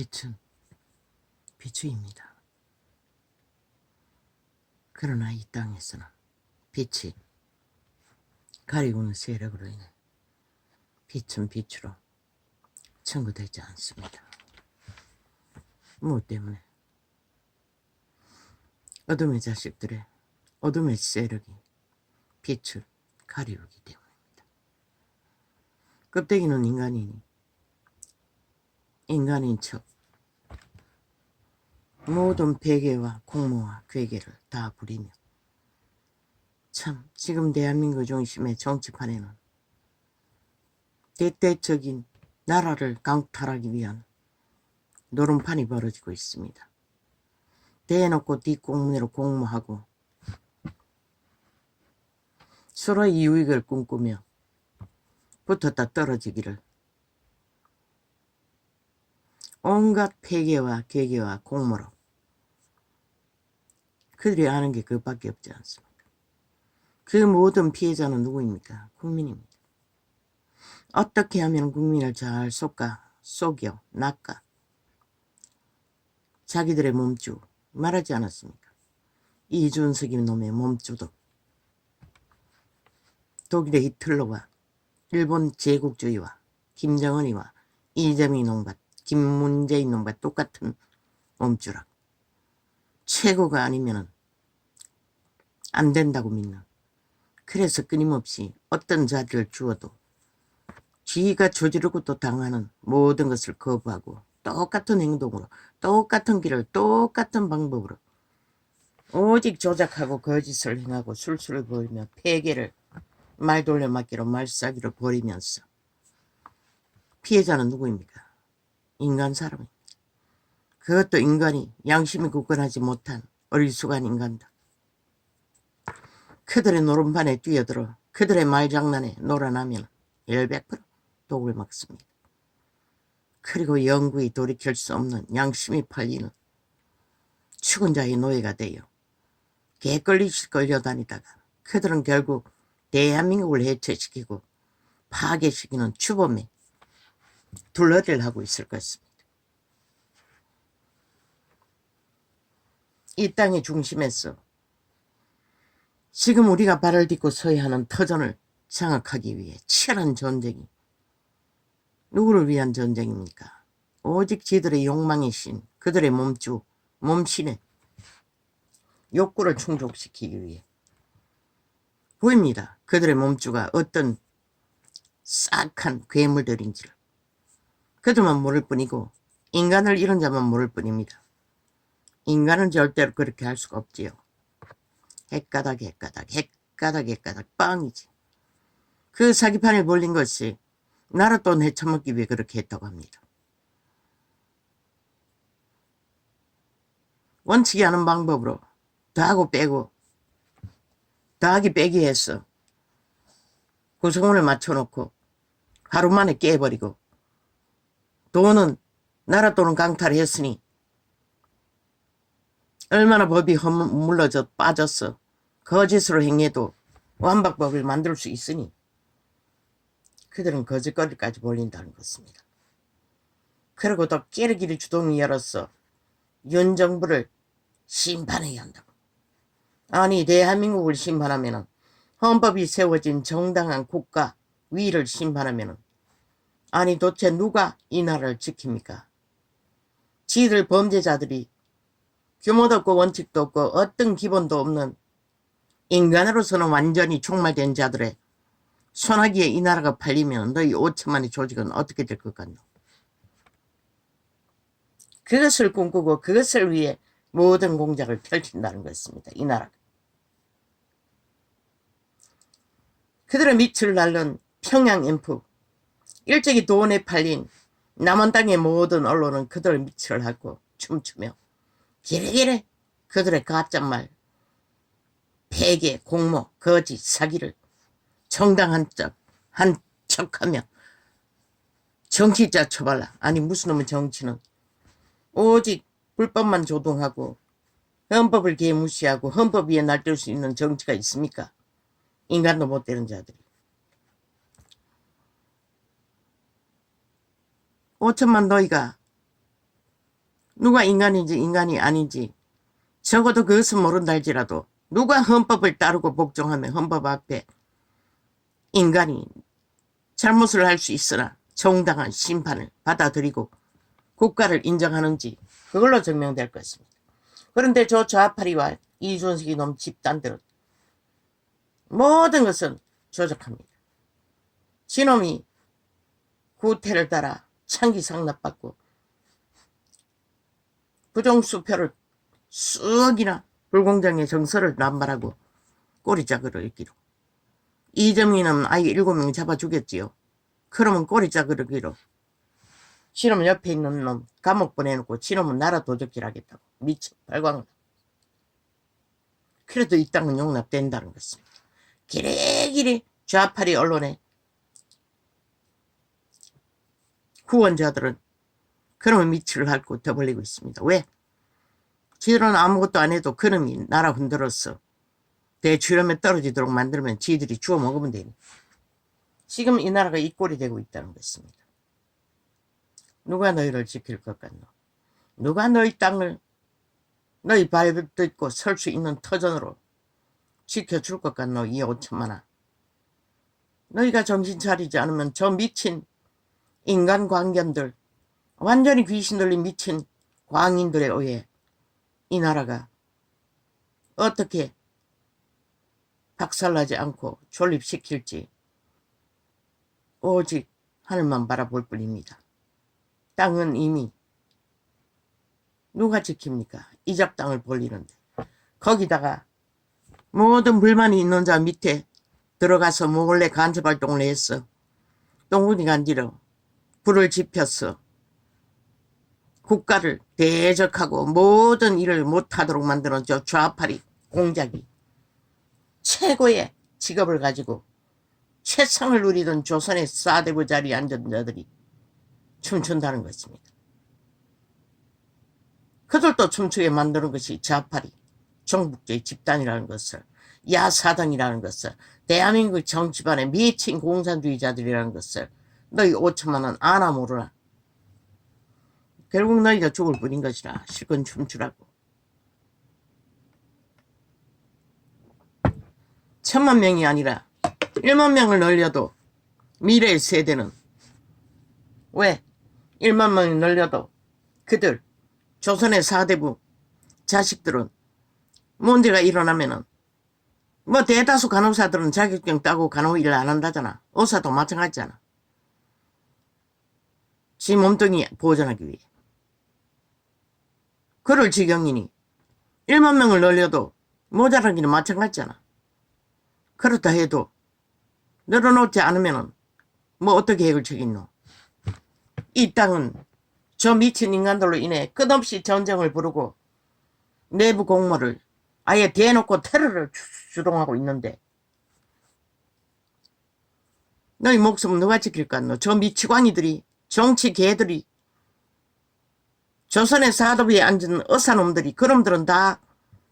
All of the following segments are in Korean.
빛은 비추입니다. 그러나 이 땅에서는 빛이 가리우는 세력으로 인해 빛은 빛으로 청구되지 않습니다. 무엇 때문에? 어둠의 자식들의 어둠의 세력이 빛을 가리우기 때문입니다. 껍데기는 인간이니 인간인 척 모든 베개와 공모와 괴계를 다 부리며 참 지금 대한민국 중심의 정치판에는 대대적인 나라를 강탈하기 위한 노름판이 벌어지고 있습니다. 대놓고 뒷공문으로 공모하고 서로의 이익을 꿈꾸며 붙었다 떨어지기를 온갖 폐계와 괴계와 공모로 그들이 아는 게 그것밖에 없지 않습니까? 그 모든 피해자는 누구입니까? 국민입니다. 어떻게 하면 국민을 잘 속여 낚아 자기들의 몸주 말하지 않았습니까? 이준석이 놈의 몸주도 독일의 히틀러와 일본 제국주의와 김정은이와 이재명 놈과 김문재인 놈과 똑같은 몸주라. 최고가 아니면 안 된다고 믿는. 그래서 끊임없이 어떤 자리를 주어도 지가 저지르고 또 당하는 모든 것을 거부하고 똑같은 행동으로 똑같은 길을 똑같은 방법으로 오직 조작하고 거짓을 행하고 술수를 벌이며 폐계를 말 돌려막기로 말싸기로 벌이면서 피해자는 누구입니까? 인간 사람입니다. 그것도 인간이 양심이 굳건하지 못한 어리숙한 인간들. 그들의 노름판에 뛰어들어 그들의 말장난에 놀아나면 100% 독을 먹습니다. 그리고 영구히 돌이킬 수 없는 양심이 팔리는 죽은 자의 노예가 되어 개걸리시 끌려다니다가 그들은 결국 대한민국을 해체시키고 파괴시키는 주범에 둘러대를 하고 있을 것입니다. 이 땅의 중심에서 지금 우리가 발을 딛고 서야 하는 터전을 장악하기 위해 치열한 전쟁이 누구를 위한 전쟁입니까? 오직 지들의 욕망의 신, 그들의 몸주, 몸신의 욕구를 충족시키기 위해 보입니다. 그들의 몸주가 어떤 싹한 괴물들인지를 그들만 모를 뿐이고 인간을 잃은 자만 모를 뿐입니다. 인간은 절대로 그렇게 할 수가 없지요. 헷가닥 빵이지. 그 사기판에 몰린 것이 나라 돈 헤쳐먹기 위해 그렇게 했다고 합니다. 원칙이 않은 방법으로 더하고 빼고 더하기 빼기 해서 구성원을 맞춰놓고 하루 만에 깨버리고 돈은 나라 돈은 강탈했으니 얼마나 법이 허물러져 빠졌어. 거짓으로 행해도 완박법을 만들 수 있으니 그들은 거짓거리까지 벌린다는 것입니다. 그리고 또 깨르기를 주동이 열었어. 윤 정부를 심판해야 한다고. 아니 대한민국을 심판하면은 헌법이 세워진 정당한 국가 위를 심판하면은 아니 도대체 누가 이 나라를 지킵니까? 지들 범죄자들이 규모도 없고 원칙도 없고 어떤 기본도 없는 인간으로서는 완전히 총말된 자들의 손아귀에 이 나라가 팔리면 너희 5천만의 조직은 어떻게 될 것 같노? 그것을 꿈꾸고 그것을 위해 모든 공작을 펼친다는 것입니다. 이 나라가. 그들의 밑을 날른 평양인프 일찍이 돈에 팔린 남한 땅의 모든 언론은 그들의 밑을 하고 춤추며 기레기레 그들의 가짜말 폐계, 공모, 거짓, 사기를 정당한 척하며 정치자 처발라. 아니 무슨 놈의 정치는 오직 불법만 조동하고 헌법을 개무시하고 헌법 위에 날뛸 수 있는 정치가 있습니까? 인간도 못 되는 자들이. 5천만 너희가 누가 인간인지 인간이 아닌지 적어도 그것은 모른다 할지라도 누가 헌법을 따르고 복종하며 헌법 앞에 인간이 잘못을 할 수 있으나 정당한 심판을 받아들이고 국가를 인정하는지 그걸로 증명될 것입니다. 그런데 저 좌파리와 이준석이 놈 집단들은 모든 것은 조작합니다. 지놈이 구태를 따라 창기 상납받고 부정수표를 쑥이나 불공정의 정서를 남발하고 꼬리자그를 기로 이정민은 아이 7명 잡아 죽였지요. 그러면 꼬리자그르기로 지놈 옆에 있는 놈 감옥 보내놓고 지놈은 나라 도적질 하겠다고 미친 발광. 그래도 이 땅은 용납된다는 것입니다. 기리기리 좌파리 언론에 후원자들은 그놈의 밑을 핥고 더 벌리고 있습니다. 왜? 지들은 아무것도 안 해도 그놈이 나라 흔들었어. 대출염에 떨어지도록 만들면 지들이 주워 먹으면 되니. 지금 이 나라가 이 꼴이 되고 있다는 것입니다. 누가 너희를 지킬 것 같노? 누가 너희 땅을 너희 발 딛고 설 수 있는 터전으로 지켜줄 것 같노? 이 5천만원. 너희가 정신 차리지 않으면 저 미친 인간 광견들, 완전히 귀신 들린 미친 광인들에 의해 이 나라가 어떻게 박살나지 않고 존립시킬지 오직 하늘만 바라볼 뿐입니다. 땅은 이미 누가 지킵니까? 이적 땅을 벌리는데 거기다가 모든 불만이 있는 자 밑에 들어가서 몰래 간첩활동을 했어. 똥구니 간지러 불을 지폈어. 국가를 대적하고 모든 일을 못하도록 만드는 저 좌파리 공작이 최고의 직업을 가지고 최상을 누리던 조선의 사대부 자리에 앉은 자들이 춤춘다는 것입니다. 그들도 춤추게 만드는 것이 좌파리 종북주의 집단이라는 것을, 야사당이라는 것을, 대한민국 정치반의 미친 공산주의자들이라는 것을 너희 5천만원 아나 모르나. 결국 너희가 죽을 뿐인 것이라 실컷 춤추라고. 1,000만 명이 아니라 1만 명을 늘려도 미래의 세대는 왜 1만 명이 늘려도 그들 조선의 사대부 자식들은 문제가 일어나면은 뭐 대다수 간호사들은 자격증 따고 간호 일을 안 한다잖아. 의사도 마찬가지잖아. 지 몸뚱이 보존하기 위해. 그럴 지경이니 1만 명을 늘려도 모자라기는 마찬가지잖아. 그렇다 해도 늘어놓지 않으면은 뭐 어떻게 해결 책임노? 이 땅은 저 미친 인간들로 인해 끝없이 전쟁을 부르고 내부 공모를 아예 대놓고 테러를 주동하고 있는데 너희 목숨 누가 지킬 것 같노? 저 미치광이들이, 정치 개들이, 조선의 사도부에 앉은 의사놈들이, 그놈들은 다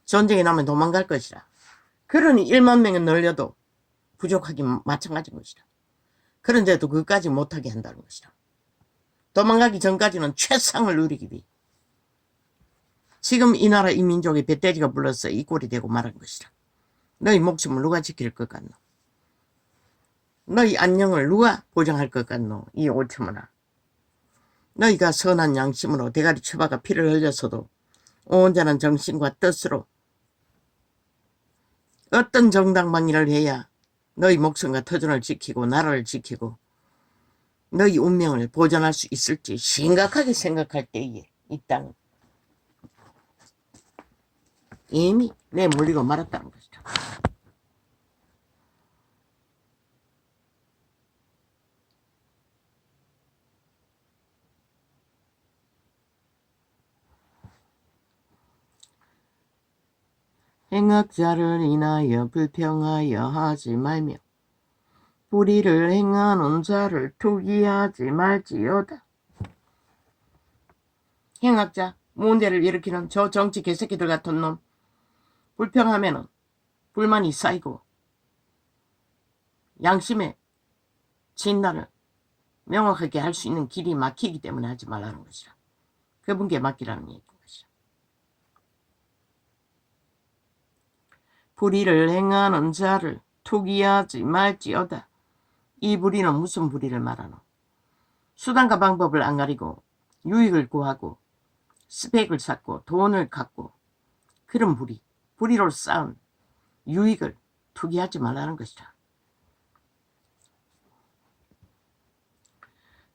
전쟁이 나면 도망갈 것이라. 그러니 1만 명이 늘려도 부족하기 마찬가지인 것이라. 그런데도 그것까지 못하게 한다는 것이라. 도망가기 전까지는 최상을 누리기 위해. 지금 이 나라 이 민족의 배때지가 불러서 이 꼴이 되고 말한 것이라. 너희 목숨을 누가 지킬 것 같노? 너희 안녕을 누가 보장할 것 같노? 이 5천만원. 너희가 선한 양심으로 대가리 쳐박아 피를 흘렸어도 온전한 정신과 뜻으로 어떤 정당방위를 해야 너희 목숨과 터전을 지키고 나라를 지키고 너희 운명을 보존할 수 있을지 심각하게 생각할 때에 이 땅은 이미 내몰리고 말았다는 것이다. 행악자를 인하여 불평하여 하지 말며 불의를 행하는 자를 투기하지 말지어다. 행악자, 문제를 일으키는 저 정치 개새끼들 같은 놈, 불평하면은 불만이 쌓이고 양심의 진단을 명확하게 할 수 있는 길이 막히기 때문에 하지 말라는 것이라. 그분께 맡기라는 얘기인 것이죠. 불의를 행하는 자를 투기하지 말지어다. 이 불의는 무슨 불의를 말하노? 수단과 방법을 안 가리고 유익을 구하고 스펙을 쌓고 돈을 갖고 그런 불의로 쌓은 유익을 투기하지 말라는 것이다.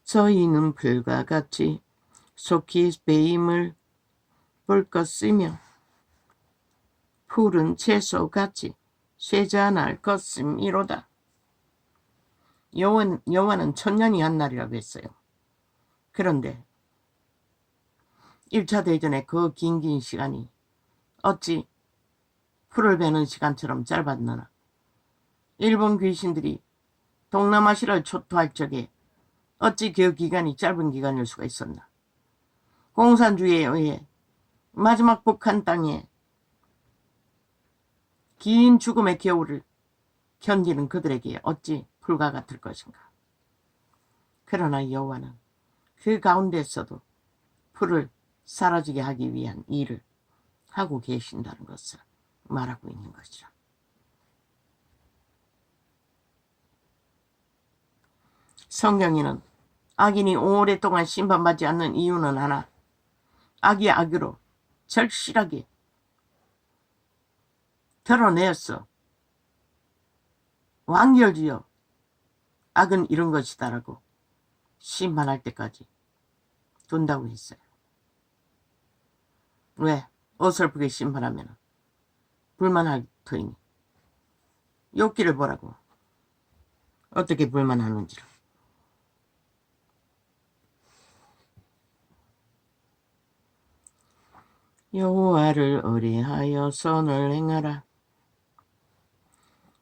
저희는 불과 같이 속히 배임을 볼 것이며 푸른 채소같이 쇠잔할 것이미로다. 여호와는 천년이 한 날이라고 했어요. 그런데 1차 대전의 그 긴 시간이 어찌 풀을 베는 시간처럼 짧았느냐. 일본 귀신들이 동남아시아를 초토할 적에 어찌 그 기간이 짧은 기간일 수가 있었나. 공산주의에 의해 마지막 북한 땅에 긴 죽음의 겨울을 견디는 그들에게 어찌 불과 같을 것인가. 그러나 여호와는 그 가운데서도 풀을 사라지게 하기 위한 일을 하고 계신다는 것을 말하고 있는 것이죠. 성경에는 악인이 오랫동안 심판받지 않는 이유는 하나, 악이 악으로 절실하게 드러내었어. 완결지어 악은 이런 것이다라고 심판할 때까지 둔다고 했어요. 왜? 어설프게 심판하면 불만할 터이니. 욥기를 보라고. 어떻게 불만하는지를. 여호와를 의뢰하여 선을 행하라.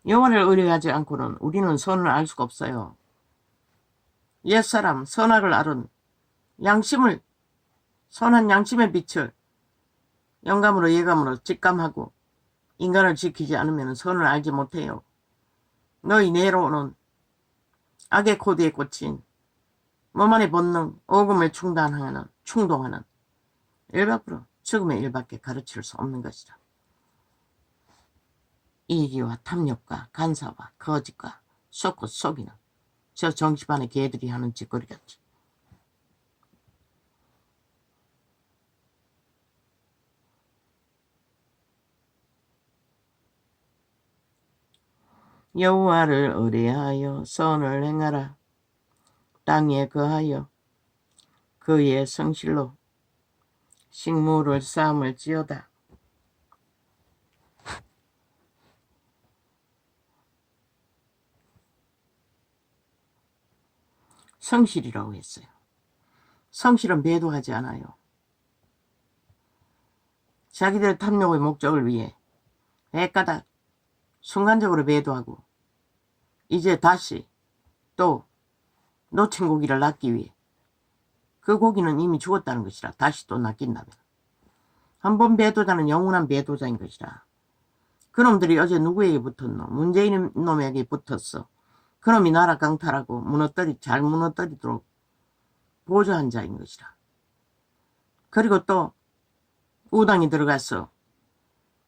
여호와를 의뢰하지 않고는 우리는 선을 알 수가 없어요. 옛사람 선악을 알은 양심을, 선한 양심의 빛을 영감으로 예감으로 직감하고 인간을 지키지 않으면 선을 알지 못해요. 너희 내로는 악의 코드에 꽂힌 몸안의 본능, 오금을 충동하는 일밖으로 죽음의 일밖에 가르칠 수 없는 것이다. 이기와 탐욕과 간사와 거짓과 쏟고 속이는 저 정치반의 개들이 하는 짓거리 같지. 여호와를 의뢰하여 선을 행하라. 땅에 거하여 그의 성실로 식물을 쌓을지어다. 성실이라고 했어요. 성실은 배도하지 않아요. 자기들 탐욕의 목적을 위해 애까닥 순간적으로 배도하고 이제 다시 또 놓친 고기를 낳기 위해, 그 고기는 이미 죽었다는 것이라 다시 또 낚인다면 한번 배도자는 영원한 배도자인 것이라. 그놈들이 어제 누구에게 붙었노? 문재인 놈에게 붙었어. 그놈이 나라 강탈하고 잘 무너뜨리도록 보조한 자인 것이라. 그리고 또 우당이 들어가서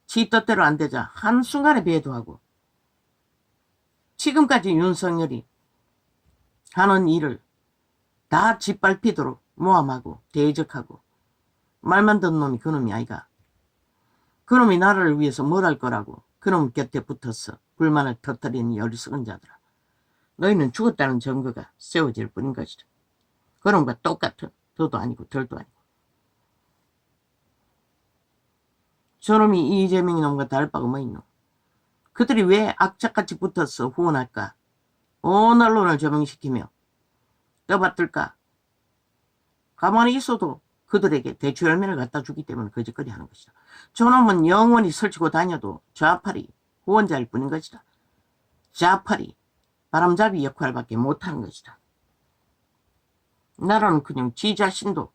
지 뜻대로 안 되자 한순간에 배도하고 지금까지 윤석열이 하는 일을 다 짓밟히도록 모함하고 대적하고 말만 듣는 놈이 그놈이 아이가. 그놈이 나라를 위해서 뭘 할 거라고 그놈 곁에 붙어서 불만을 터뜨리는 어리석은 자들아. 너희는 죽었다는 증거가 세워질 뿐인 것이다. 그놈과 똑같은, 더도 아니고 덜도 아니고. 저놈이 이재명이 놈과 다를 바가 뭐 있노? 그들이 왜 악착같이 붙어서 후원할까? 온 언론을 조명시키며 떠받들까? 가만히 있어도 그들에게 대추열매를 갖다 주기 때문에 거짓거리 하는 것이다. 저놈은 영원히 설치고 다녀도 좌팔이 후원자일 뿐인 것이다. 좌팔이 바람잡이 역할밖에 못하는 것이다. 나라는 그냥 지 자신도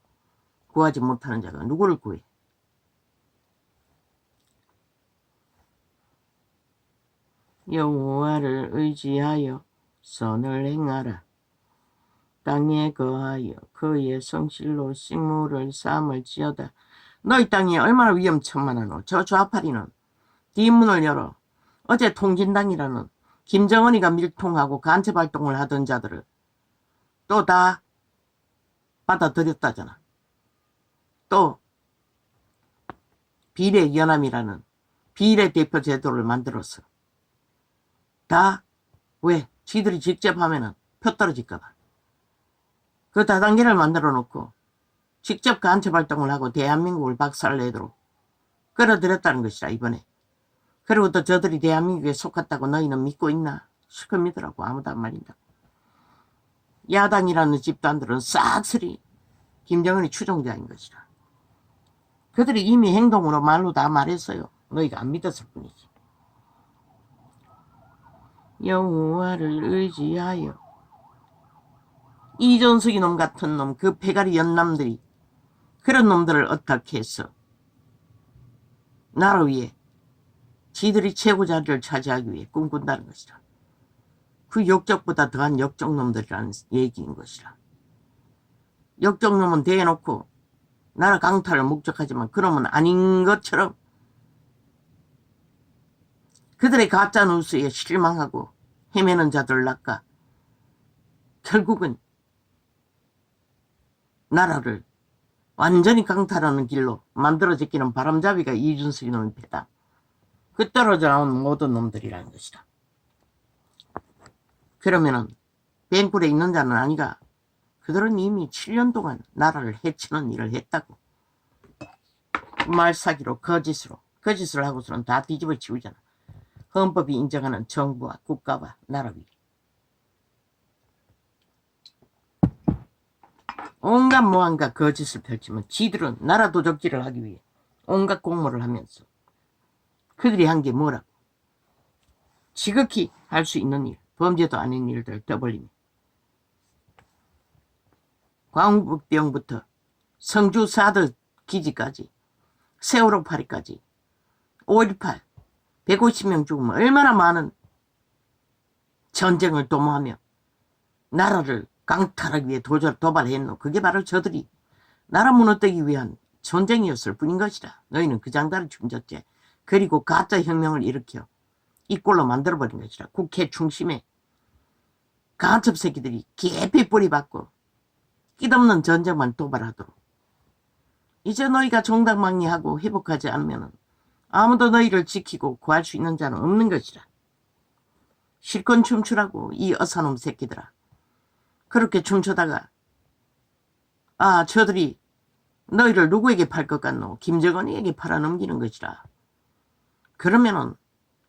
구하지 못하는 자가 누구를 구해? 여호와를 의지하여 선을 행하라. 땅에 거하여 그의 성실로 식물을 삶을 지어다. 너희 땅이 얼마나 위험천만하노. 저 좌파리는 뒷문을 열어 어제 통진당이라는 김정은이가 밀통하고 간첩활동을 하던 자들을 또 다 받아들였다잖아. 또 비례연합이라는 비례대표 제도를 만들어서 다 왜? 지들이 직접 하면은 표 떨어질까봐. 그 다단계를 만들어 놓고 직접 간첩활동을 하고 대한민국을 박살내도록 끌어들였다는 것이라 이번에. 그리고 또 저들이 대한민국에 속았다고 너희는 믿고 있나? 실컷 믿으라고. 아무도 안 말린다. 야당이라는 집단들은 싹쓸이 김정은이 추종자인 것이라. 그들이 이미 행동으로 말로 다 말했어요. 너희가 안 믿었을 뿐이지. 여호와를 의지하여. 이전숙이 놈 같은 놈, 그 패가리 연남들이 그런 놈들을 어떻게 해서 나라 위에 지들이 최고 자리를 차지하기 위해 꿈꾼다는 것이라. 그 역적보다 더한 역적놈들이라는 얘기인 것이라. 역적놈은 대놓고 나라 강탈을 목적하지만 그놈은 아닌 것처럼 그들의 가짜 뉴스에 실망하고 헤매는 자들을 낚아 결국은 나라를 완전히 강탈하는 길로 만들어 제끼는 바람잡이가 이준석이 놈의 패다. 그 떨어져 나온 모든 놈들이라는 것이다. 그러면은 뱅굴에 있는 자는 아니가. 그들은 이미 7년 동안 나라를 해치는 일을 했다고. 말사기로 거짓으로 거짓을 하고서는 다 뒤집어 치우잖아. 헌법이 인정하는 정부와 국가와 나라 위에 온갖 무한가 거짓을 펼치면 지들은 나라 도적질을 하기 위해 온갖 공모를 하면서 그들이 한 게 뭐라고. 지극히 할 수 있는 일, 범죄도 아닌 일들 떠벌리며 광복병부터 성주 사드 기지까지 세월호 파리까지 5.18 150명 죽으면 얼마나 많은 전쟁을 도모하며 나라를 강탈하기 위해 도발했노. 그게 바로 저들이 나라 무너뜨리기 위한 전쟁이었을 뿐인 것이다. 너희는 그 장단을 춤졌지. 그리고 가짜 혁명을 일으켜 이 꼴로 만들어버린 것이라. 국회 중심에 간첩 새끼들이 깊이 뿌리박고 끝없는 전쟁만 도발하도록. 이제 너희가 정당망리하고 회복하지 않으면 아무도 너희를 지키고 구할 수 있는 자는 없는 것이라. 실컷 춤추라고 이 어사놈 새끼들아. 그렇게 춤추다가 저들이 너희를 누구에게 팔 것 같노? 김정은이에게 팔아넘기는 것이라. 그러면은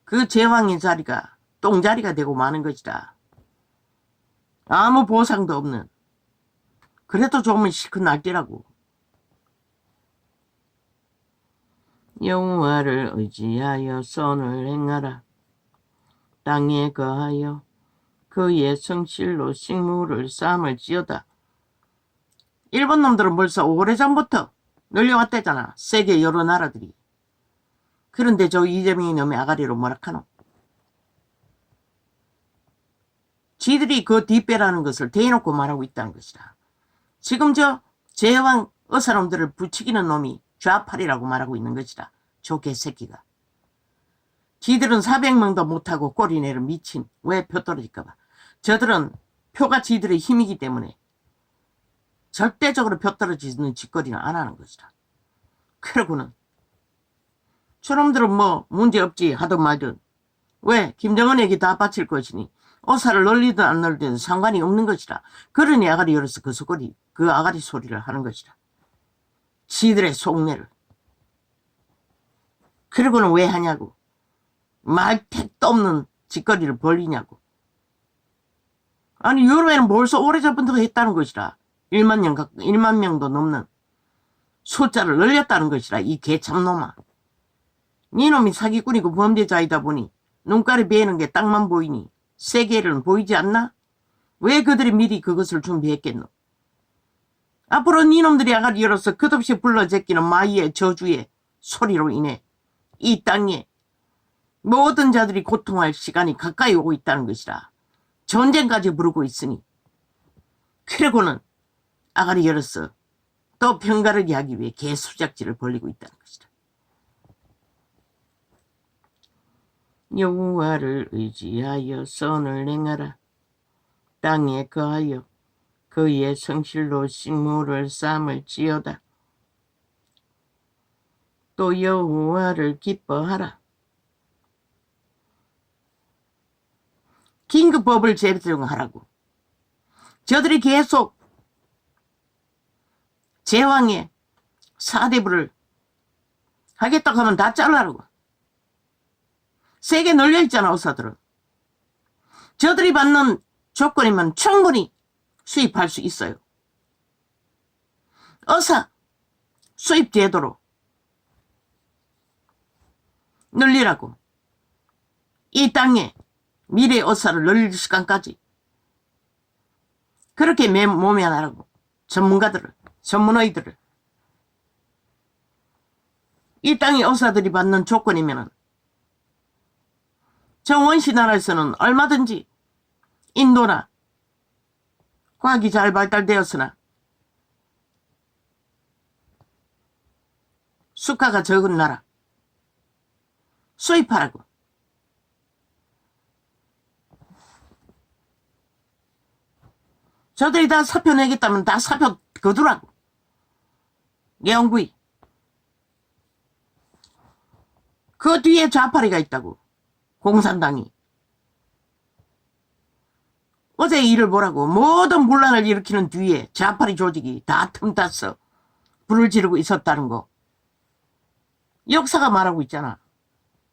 그 제왕의 자리가 똥자리가 되고 마는 것이라. 아무 보상도 없는. 그래도 조금은 실컷 날뛰라고. 여호와를 의지하여 선을 행하라. 땅에 거하여 그의 성실로 식물을 삶을 지어다. 일본 놈들은 벌써 오래전부터 늘려왔대잖아. 세계 여러 나라들이. 그런데 저 이재명이 놈의 아가리로 뭐라 카노? 지들이 그 뒷배라는 것을 대놓고 말하고 있다는 것이다. 지금 저 제왕 어사놈들을 부추기는 놈이 좌팔이라고 말하고 있는 것이다. 저 개새끼가. 지들은 400명도 못하고 꼬리내를 미친. 왜 표 떨어질까봐. 저들은 표가 지들의 힘이기 때문에 절대적으로 표 떨어지는 짓거리는 안 하는 것이다. 그러고는 저놈들은 뭐 문제없지 하든 말든 왜 김정은에게 다 바칠 것이니 어사를 널리든 안 널리든 상관이 없는 것이라. 그러니 아가리 열어서 그 아가리 소리를 하는 것이라. 지들의 속내를. 그러고는 왜 하냐고. 말 택도 없는 짓거리를 벌리냐고. 아니 유럽에는 벌써 오래전부터 했다는 것이라. 1만 명도 넘는 숫자를 늘렸다는 것이라. 이 개참놈아. 니놈이 사기꾼이고 범죄자이다 보니 눈깔이 베이는 게 땅만 보이니 세계는 보이지 않나? 왜 그들이 미리 그것을 준비했겠노? 앞으로 니놈들이 아가리 열어서 끝없이 불러 제끼는 마이의 저주의 소리로 인해 이 땅에 모든 자들이 고통할 시간이 가까이 오고 있다는 것이라. 전쟁까지 부르고 있으니 그러고는 아가리 열었어. 또 편가르기 하기 위해 개수작질을 벌리고 있다는 것이다. 여호와를 의지하여 선을 행하라. 땅에 거하여 그의 성실로 식물을 삼을지어다. 또 여호와를 기뻐하라. 긴급법을 제정하라고. 저들이 계속 제왕의 사대부를 하겠다고 하면 다 잘라라고. 세게 널려있잖아, 의사들은. 저들이 받는 조건이면 충분히 수입할 수 있어요. 의사 수입 제도로 늘리라고. 이 땅에 미래 의사를 늘릴 시간까지 그렇게 모면하라고. 전문가들을, 전문의들을. 이 땅의 의사들이 받는 조건이면은 저 원시 나라에서는 얼마든지 인도나 과학이 잘 발달되었으나 수가가 적은 나라 수입하라고. 저들이 다 사표 내겠다면 다 사표 거두라고. 예언구이. 그 뒤에 좌파리가 있다고. 공산당이. 어제 일을 보라고. 모든 분란을 일으키는 뒤에 좌파리 조직이 다 틈탔어. 불을 지르고 있었다는 거. 역사가 말하고 있잖아.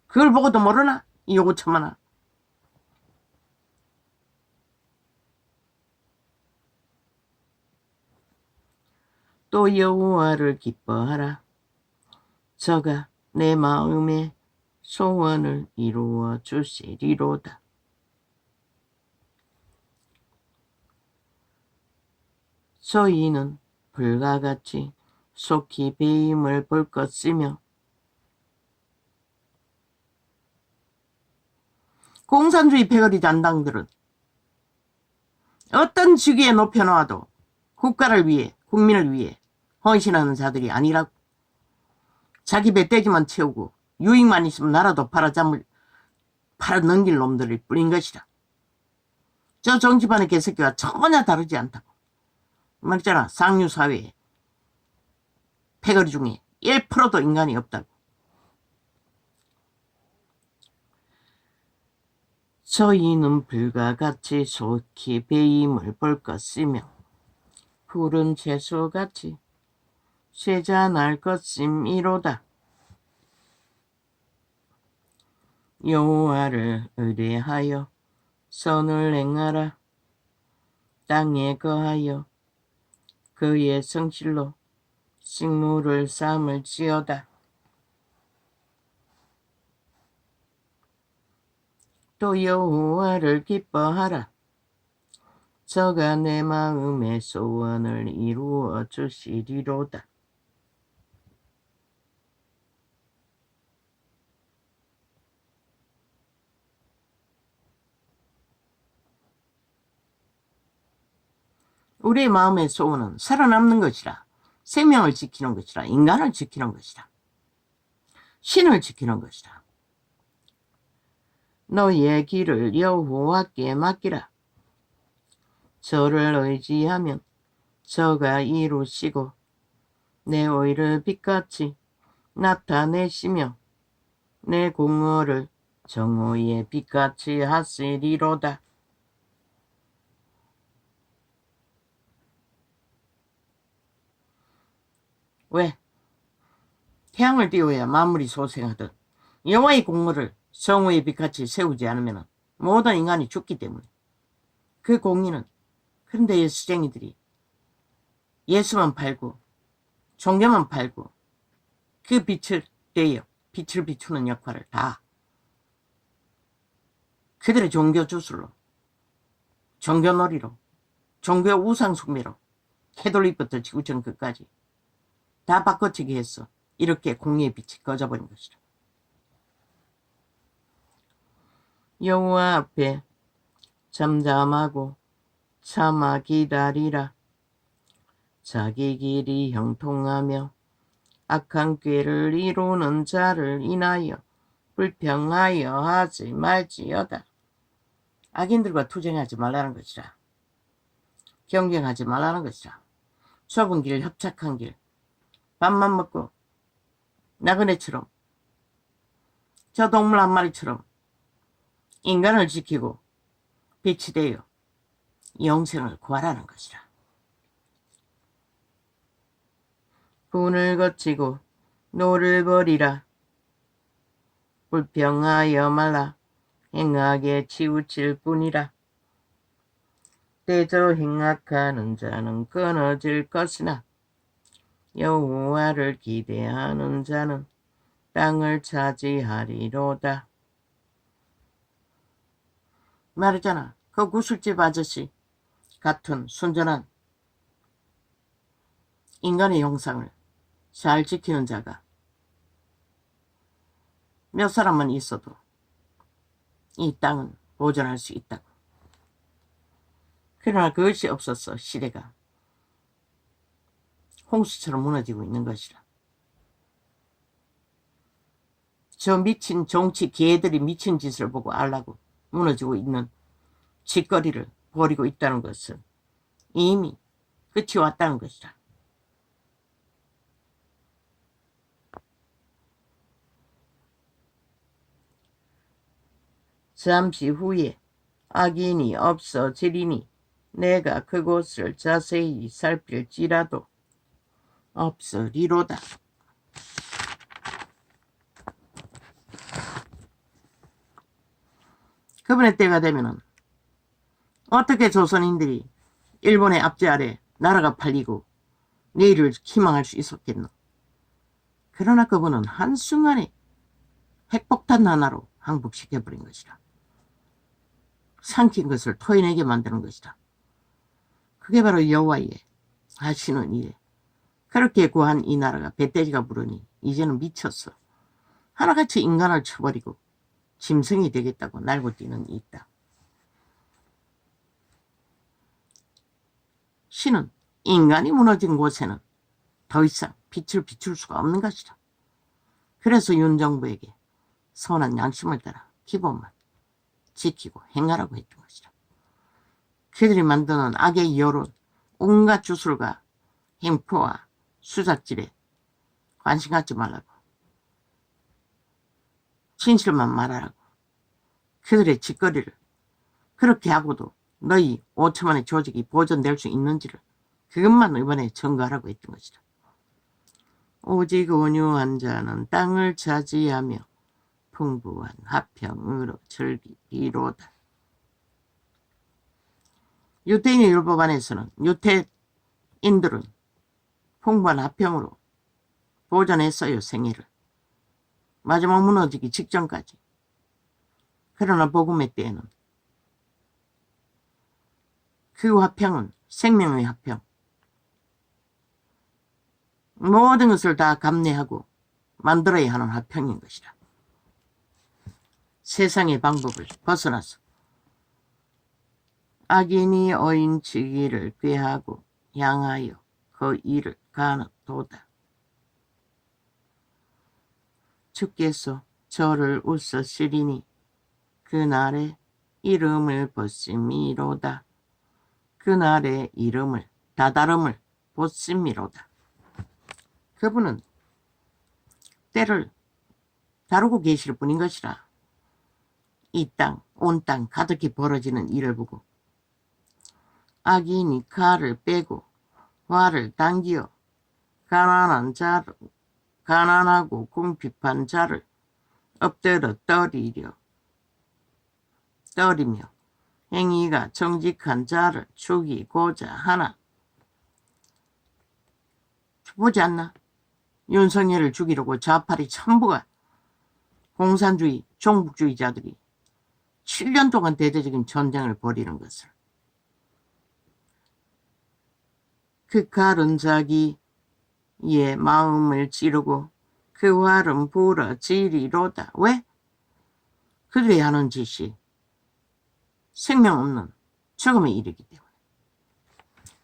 그걸 보고도 모르나? 이 요거참하나. 또 여호와를 기뻐하라. 저가 내 마음의 소원을 이루어 주시리로다. 저희는 불과 같이 속히 배임을 볼 것이며 공산주의 패거리 잔당들은 어떤 직위에 높여놓아도 국가를 위해 국민을 위해 헌신하는 자들이 아니라고. 자기 멧돼지만 채우고 유익만 있으면 나라도 팔아넘길 놈들일 뿐인 것이라. 저 정치반의 개새끼와 전혀 다르지 않다고. 말했잖아. 상류사회에 패거리 중에 1%도 인간이 없다고. 저희는 불과 같이 속히 배임을 볼 것이며 푸른 채소같이 쇠잔할 것임이로다. 여호와를 의뢰하여 선을 행하라. 땅에 거하여 그의 성실로 식물을 삼을지어다. 또 여호와를 기뻐하라. 저가 내 마음의 소원을 이루어 주시리로다. 우리의 마음의 소원은 살아남는 것이라. 생명을 지키는 것이라. 인간을 지키는 것이라. 신을 지키는 것이라. 너의 길을 여호와께 맡기라. 저를 의지하면 저가 이루시고 내 의를 빛같이 나타내시며 내 공의를 정오의 빛같이 하시리로다. 왜? 태양을 띄워야 만물이 소생하듯 여호와의 공의를 정오의 빛같이 세우지 않으면 모든 인간이 죽기 때문에. 그 공의는 그런데 수쟁이들이 예수만 팔고 종교만 팔고 그 빛을 떼어 빛을 비추는 역할을 다 그들의 종교 주술로, 종교놀이로, 종교 우상 숭배로 캐톨릭부터 지구촌 끝까지 다 바꿔치기 했어. 이렇게 공의의 빛이 꺼져버린 것이라. 여호와 앞에 잠잠하고 참아 기다리라. 자기 길이 형통하며 악한 꾀를 이루는 자를 인하여 불평하여 하지 말지어다. 악인들과 투쟁하지 말라는 것이라. 경쟁하지 말라는 것이라. 좁은 길, 협착한 길, 밥만 먹고 나그네처럼, 저 동물 한 마리처럼 인간을 지키고 빛이 되어 영생을 구하라는 것이라. 분을 거치고 노를 버리라. 불평하여 말라. 행하게 치우칠 뿐이라. 대저 행악하는 자는 끊어질 것이나 여호와를 기대하는 자는 땅을 차지하리로다. 말했잖아. 그 구슬집 아저씨 같은 순전한 인간의 형상을 잘 지키는 자가 몇 사람만 있어도 이 땅은 보존할 수 있다고. 그러나 그것이 없어서 시대가 홍수처럼 무너지고 있는 것이라. 저 미친 정치 개들이 미친 짓을 보고 알라고 무너지고 있는 짓거리를 벌이고 있다는 것은 이미 끝이 왔다는 것이라. 잠시 후에 악인이 없어지리니 내가 그곳을 자세히 살필지라도 없으리로다. 그분의 때가 되면은 어떻게 조선인들이 일본의 압제 아래 나라가 팔리고 내일을 희망할 수 있었겠노. 그러나 그분은 한순간에 핵폭탄 하나로 항복시켜버린 것이라. 삼킨 것을 토해내게 만드는 것이다. 그게 바로 여호와의 하시는 일. 그렇게 구한 이 나라가 배때지가 부르니 이제는 미쳤어. 하나같이 인간을 쳐버리고 짐승이 되겠다고 날고 뛰는 이 땅. 신은 인간이 무너진 곳에는 더 이상 빛을 비출 수가 없는 것이다. 그래서 윤정부에게 선한 양심을 따라 기본만 지키고 행하라고 했던 것이다. 그들이 만드는 악의 여론, 온갖 주술과 행포와 수작질에 관심 갖지 말라고. 진실만 말하라고. 그들의 짓거리를 그렇게 하고도 너희 5천만의 조직이 보존될 수 있는지를 그것만 이번에 증거하라고 했던 것이다. 오직 온유한 자는 땅을 차지하며 풍부한 화평으로 즐기리로다. 유태인의 율법 안에서는 유태인들은 풍부한 화평으로 보존했어요. 생애를. 마지막 무너지기 직전까지. 그러나 복음의 때에는 그 화평은 생명의 화평. 모든 것을 다 감내하고 만들어야 하는 화평인 것이라. 세상의 방법을 벗어나서 악인이 어인치기를 꾀하고 향하여 그 일을 가는도다. 주께서 저를 웃으시리니 그날의 이름을 보심이로다. 그날의 이름을 다다름을 보심이로다. 그분은 때를 다루고 계실 분인 것이라. 이 땅, 온 땅 가득히 벌어지는 일을 보고 악인이 칼을 빼고 활을 당기어 가난하고 궁핍한 자를 엎드려 떨이며 행위가 정직한 자를 죽이고자 하나. 보지 않나? 윤석열을 죽이려고 좌파리 전부가 공산주의, 종북주의자들이 7년 동안 대대적인 전쟁을 벌이는 것을. 그 칼은 자기의 마음을 찌르고 그 활은 부러지리로다. 왜? 그들이 하는 짓이 생명 없는 죽음에 이르기 때문에.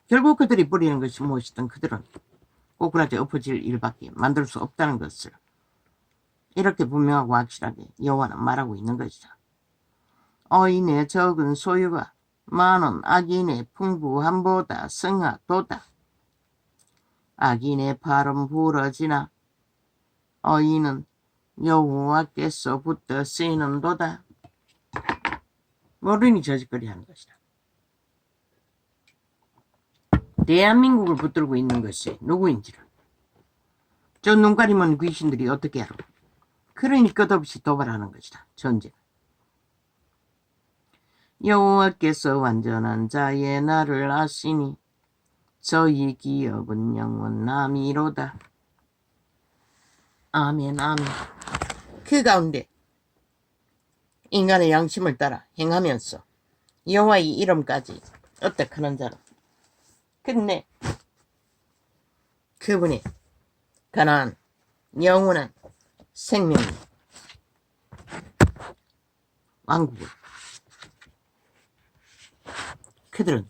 결국 그들이 부리는 것이 무엇이든 그들은 꼬꾸라져 엎어질 일밖에 만들 수 없다는 것을 이렇게 분명하고 확실하게 여호와는 말하고 있는 것이다. 어인의 적은 소유가 많은 악인의 풍부함보다 성하도다. 악인의 발은 부러지나 어인은 여호와께서부터 쓰이는도다. 모르니 저짓거리 하는 것이다. 대한민국을 붙들고 있는 것이 누구인지를 저 눈가리먼 귀신들이 어떻게 알아? 그러니 끝없이 도발하는 것이다. 전쟁. 여호와께서 완전한 자의 날을 아시니 저희 기업은 영원함이로다. 아멘 아멘. 그 가운데 인간의 양심을 따라 행하면서 여호와의 이름까지 어떡하는 자는 끝내 그분의 가난한 영원한 생명의 왕국을 그들은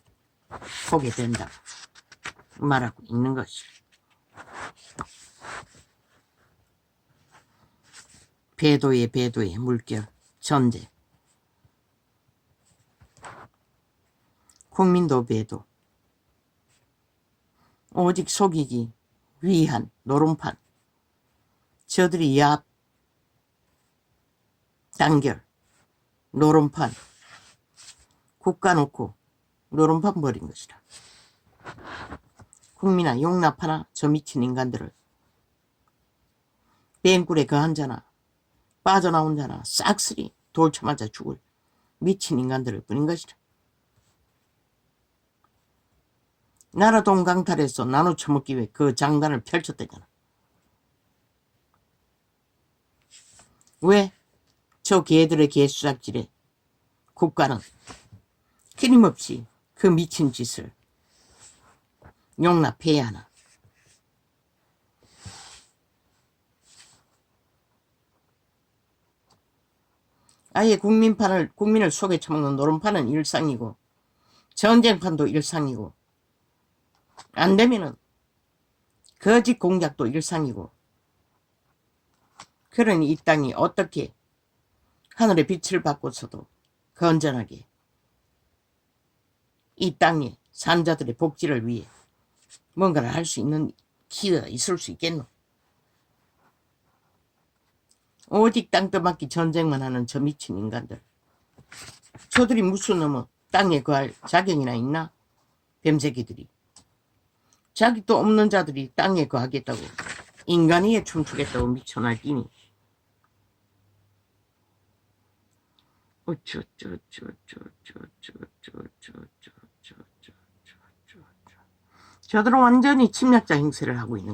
보게 된다고 말하고 있는 것이 배도의 물결 전쟁. 국민도 배도 오직 속이기 위한 노름판. 저들이 야합 단결 노름판 국가 놓고 노름판 버린 것이다. 국민아 용납하나 저 미친 인간들을. 뱅굴에 거한 자나 빠져나온 자나 싹쓸이 돌 쳐맞아 죽을 미친 인간들을 뿐인 것이다. 나라 돈 강탈해서 나눠 처먹기 위해 그 장단을 펼쳤다잖아. 왜? 저 개들의 개수작질에 국가는 끊임없이 그 미친 짓을 용납해야 하나. 아예 국민을 속에 처먹는 노름판은 일상이고 전쟁판도 일상이고 안 되면은 거짓 공작도 일상이고. 그러니 이 땅이 어떻게 하늘의 빛을 받고서도 건전하게 이 땅에 산자들의 복지를 위해 뭔가를 할 수 있는 기회가 있을 수 있겠노? 오직 땅 떠맡기 전쟁만 하는 저 미친 인간들. 저들이 무슨 놈의 땅에 거할 자격이나 있나? 뱀새끼들이. 자기도 없는 자들이 땅에 거하겠다고 인간위에 춤추겠다고 미쳐날끼니. 저들은 완전히 침략자 행세를 하고 있는